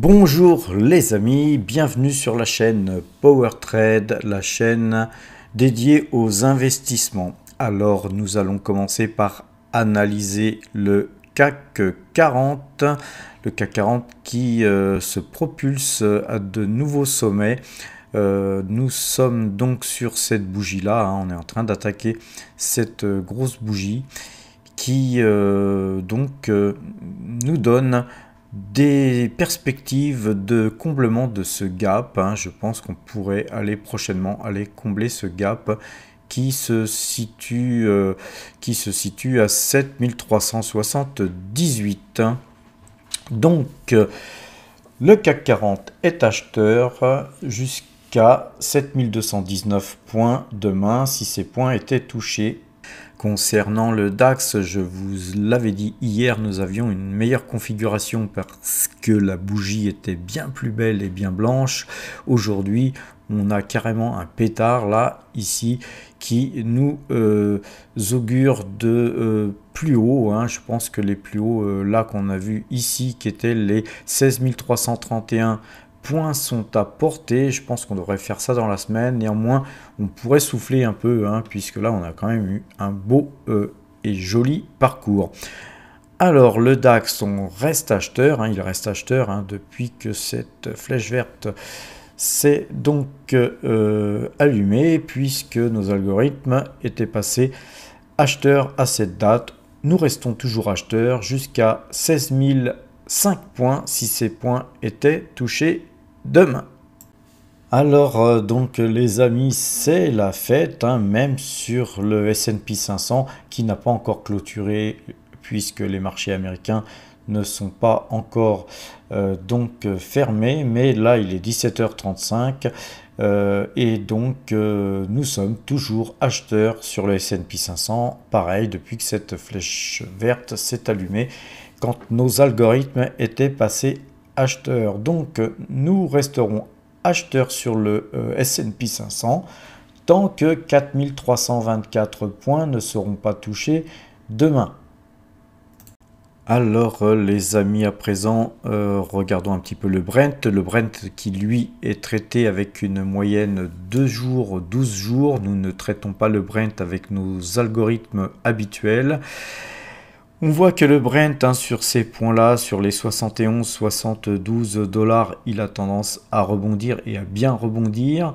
Bonjour les amis, bienvenue sur la chaîne Power Trade, la chaîne dédiée aux investissements. Alors nous allons commencer par analyser le CAC 40, le CAC 40 qui se propulse à de nouveaux sommets. Nous sommes donc sur cette bougie là, on est en train d'attaquer cette grosse bougie qui nous donne des perspectives de comblement de ce gap. Je pense qu'on pourrait aller prochainement combler ce gap qui se situe à 7378. Donc le CAC 40 est acheteur jusqu'à 7219 points demain si ces points étaient touchés. Concernant le DAX, je vous l'avais dit hier, nous avions une meilleure configuration parce que la bougie était bien plus belle et bien blanche. Aujourd'hui, on a carrément un pétard là, ici, qui nous augure de plus haut. Je pense que les plus hauts là qu'on a vu ici, qui étaient les 16 331 points sont à porter. Je pense qu'on devrait faire ça dans la semaine. Néanmoins, on pourrait souffler un peu, puisque là, on a quand même eu un beau et joli parcours. Alors, le DAX, on reste acheteur. Il reste acheteur depuis que cette flèche verte s'est donc allumée, puisque nos algorithmes étaient passés acheteurs à cette date. Nous restons toujours acheteurs jusqu'à 16 005 points si ces points étaient touchés demain. Alors donc les amis, c'est la fête, même sur le S&P 500 qui n'a pas encore clôturé puisque les marchés américains ne sont pas encore fermés, mais là il est 17h35 et donc nous sommes toujours acheteurs sur le S&P 500, pareil depuis que cette flèche verte s'est allumée quand nos algorithmes étaient passés acheteurs. Donc nous resterons acheteurs sur le S&P 500 tant que 4324 points ne seront pas touchés demain. Alors les amis, à présent regardons un petit peu le Brent. Le Brent qui lui est traité avec une moyenne 2 jours, 12 jours. Nous ne traitons pas le Brent avec nos algorithmes habituels. On voit que le Brent sur ces points-là, sur les 71-72 $, il a tendance à rebondir et à bien rebondir.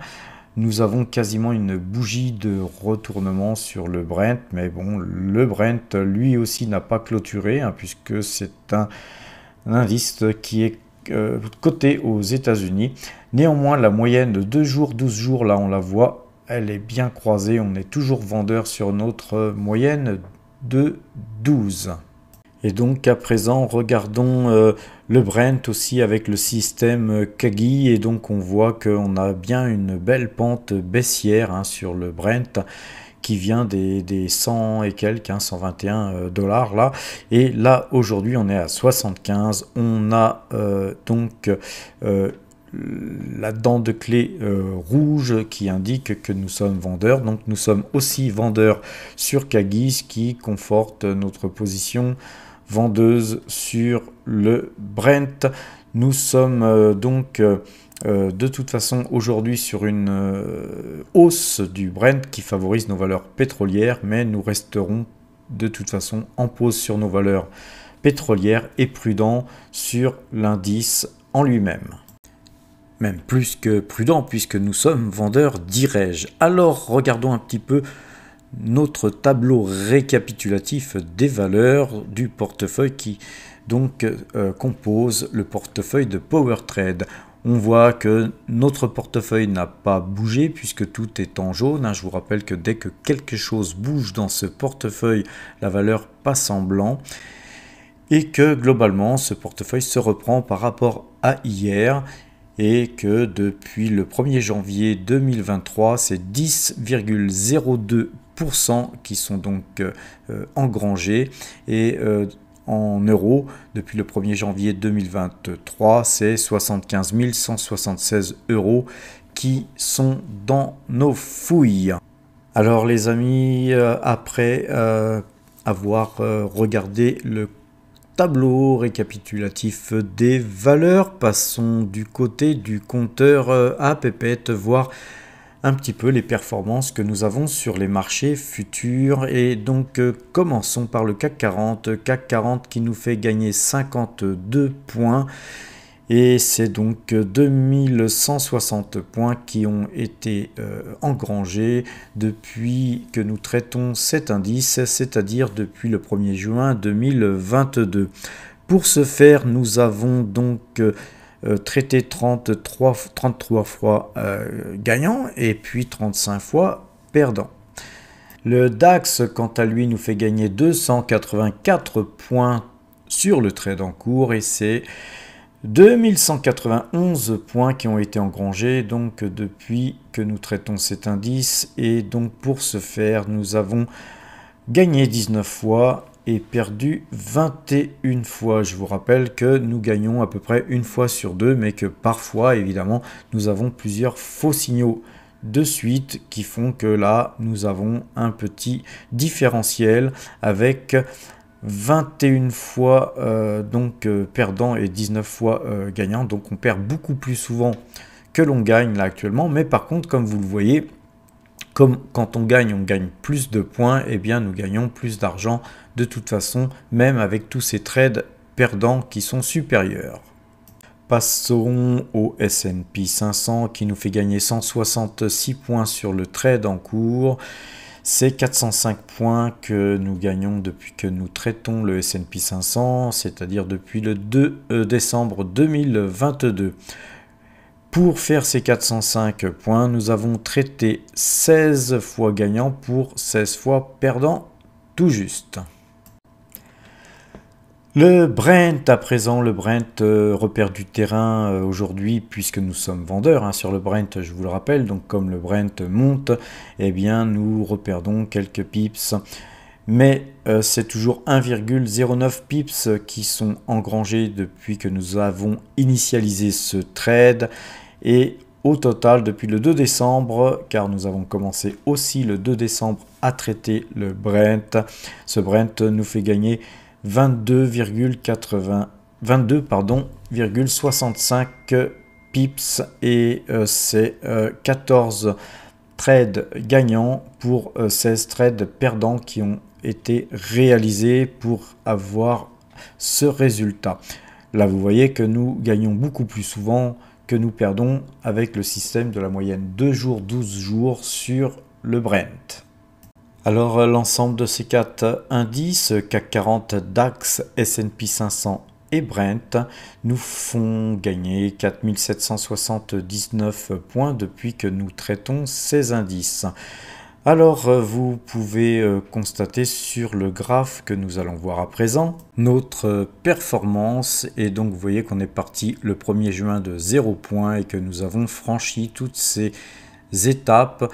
Nous avons quasiment une bougie de retournement sur le Brent, mais bon, le Brent lui aussi n'a pas clôturé, puisque c'est un indice qui est coté aux États-Unis. Néanmoins, la moyenne de 2 jours, 12 jours, là on la voit, elle est bien croisée. On est toujours vendeur sur notre moyenne de 12. Et donc à présent regardons le Brent aussi avec le système Kagi, et donc on voit qu'on a bien une belle pente baissière sur le Brent qui vient des 100 et quelques, 121 $ là, et là aujourd'hui on est à 75. On a la dent de clé rouge qui indique que nous sommes vendeurs. Donc nous sommes aussi vendeurs sur Kagi, ce qui conforte notre position vendeuse sur le Brent. Nous sommes de toute façon aujourd'hui sur une hausse du Brent qui favorise nos valeurs pétrolières, mais nous resterons de toute façon en pause sur nos valeurs pétrolières et prudents sur l'indice en lui-même. Même plus que prudent, puisque nous sommes vendeurs, dirais-je. Alors, regardons un petit peu notre tableau récapitulatif des valeurs du portefeuille qui compose le portefeuille de Power Trade. On voit que notre portefeuille n'a pas bougé puisque tout est en jaune. Je vous rappelle que dès que quelque chose bouge dans ce portefeuille, la valeur passe en blanc. Et que globalement, ce portefeuille se reprend par rapport à hier. Et que depuis le 1er janvier 2023, c'est 10,02% qui sont donc engrangés. Et en euros, depuis le 1er janvier 2023, c'est 75 176 € qui sont dans nos fouilles. Alors les amis, après avoir regardé le tableau récapitulatif des valeurs. Passons du côté du compteur à Pépette, voir un petit peu les performances que nous avons sur les marchés futurs. Et donc commençons par le CAC 40. CAC 40 qui nous fait gagner 52 points. Et c'est donc 2160 points qui ont été engrangés depuis que nous traitons cet indice, c'est-à-dire depuis le 1er juin 2022. Pour ce faire, nous avons donc traité 33 fois gagnant et puis 35 fois perdant. Le DAX, quant à lui, nous fait gagner 284 points sur le trade en cours et c'est 2191 points qui ont été engrangés donc depuis que nous traitons cet indice. Et donc pour ce faire, nous avons gagné 19 fois et perdu 21 fois. Je vous rappelle que nous gagnons à peu près une fois sur deux, mais que parfois, évidemment, nous avons plusieurs faux signaux de suite qui font que là, nous avons un petit différentiel avec 21 fois perdant et 19 fois gagnant. Donc on perd beaucoup plus souvent que l'on gagne là actuellement. Mais par contre, comme vous le voyez, comme quand on gagne plus de points, et bien nous gagnons plus d'argent de toute façon, même avec tous ces trades perdants qui sont supérieurs. Passons au S&P 500 qui nous fait gagner 166 points sur le trade en cours. C'est 405 points que nous gagnons depuis que nous traitons le S&P 500, c'est-à-dire depuis le 2 décembre 2022. Pour faire ces 405 points, nous avons traité 16 fois gagnant pour 16 fois perdant, tout juste. Le Brent, à présent, le Brent repère du terrain aujourd'hui puisque nous sommes vendeurs sur le Brent, je vous le rappelle. Donc comme le Brent monte, eh bien nous reperdons quelques pips. Mais c'est toujours 1,09 pips qui sont engrangés depuis que nous avons initialisé ce trade. Et au total, depuis le 2 décembre, car nous avons commencé aussi le 2 décembre à traiter le Brent, ce Brent nous fait gagner 22,65 pips et c'est 14 trades gagnants pour 16 trades perdants qui ont été réalisés pour avoir ce résultat. Là, vous voyez que nous gagnons beaucoup plus souvent que nous perdons avec le système de la moyenne 2 jours, 12 jours sur le Brent. Alors l'ensemble de ces 4 indices, CAC 40, DAX, S&P 500 et Brent, nous font gagner 4779 points depuis que nous traitons ces indices. Alors vous pouvez constater sur le graphe que nous allons voir à présent notre performance. Et donc vous voyez qu'on est parti le 1er juin de 0 points et que nous avons franchi toutes ces étapes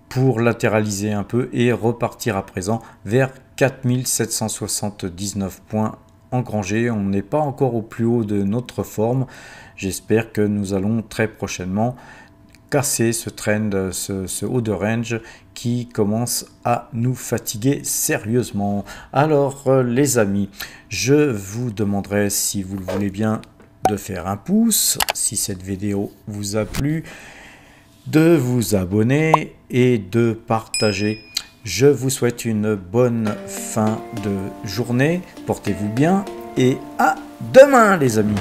pour latéraliser un peu et repartir à présent vers 4779 points engrangés. On n'est pas encore au plus haut de notre forme. J'espère que nous allons très prochainement casser ce trend, ce haut de range qui commence à nous fatiguer sérieusement. Alors les amis, je vous demanderai, si vous le voulez bien, de faire un pouce si cette vidéo vous a plu, de vous abonner et de partager. Je vous souhaite une bonne fin de journée, portez-vous bien et à demain les amis.